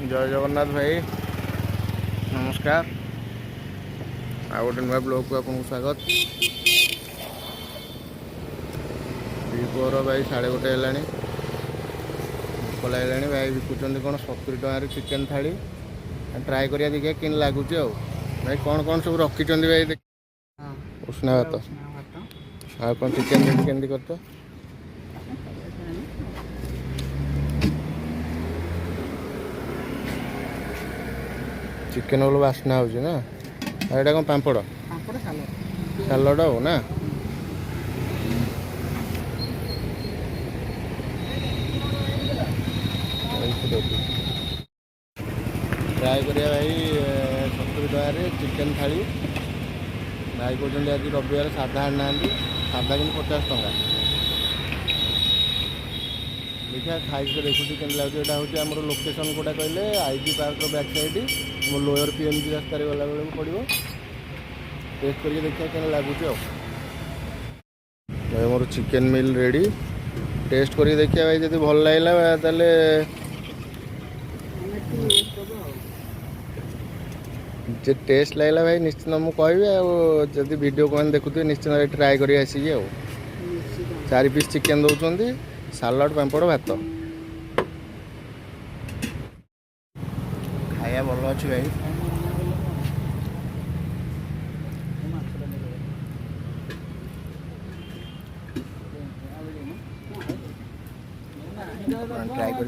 जय जगन्नाथ भाई नमस्कार आ गोटे नुआ ब्लॉग को आपको स्वागत। दीपर भाई 1:30 है भोक लगे भाई बिकुंट कौन 70 टकर चिकेन थाली ट्राए करिया देखिए कि लगुच भाई कौन कौन सब रखी भाई देख उष्णा भात आ कौन चिकेन केमती करते चिकेन बोल बास्ना हो ना यहाँ कौन पापड़ सालड हो ना ट्राए करिया भाई 70 टकर चिकेन थाली भाई कहते आज रविवार साधा आना साधा कि 50 टका देखिए खाई देखुची के लगे यहाँ हूँ आम लोकेशन कौटा कहले आईजी पार्क बैक साइड मोर लोअर पीएमजी रास्तार गला बेलू पड़ो टेस्ट करके देखिए क्या लगुच भाई मोर चिकेन मिल रेडी टेस्ट करके देखिए भाई जब भल लगे ताले जे टेस्ट लगला भाई निश्चित मुझे कहि जदि वीडियो को देखुए निश्चित ट्राए कर आसिक 4 पीस चिकेन दौरान सालड पापड़ भात खाया भल अच्छी भाई ट्राए कर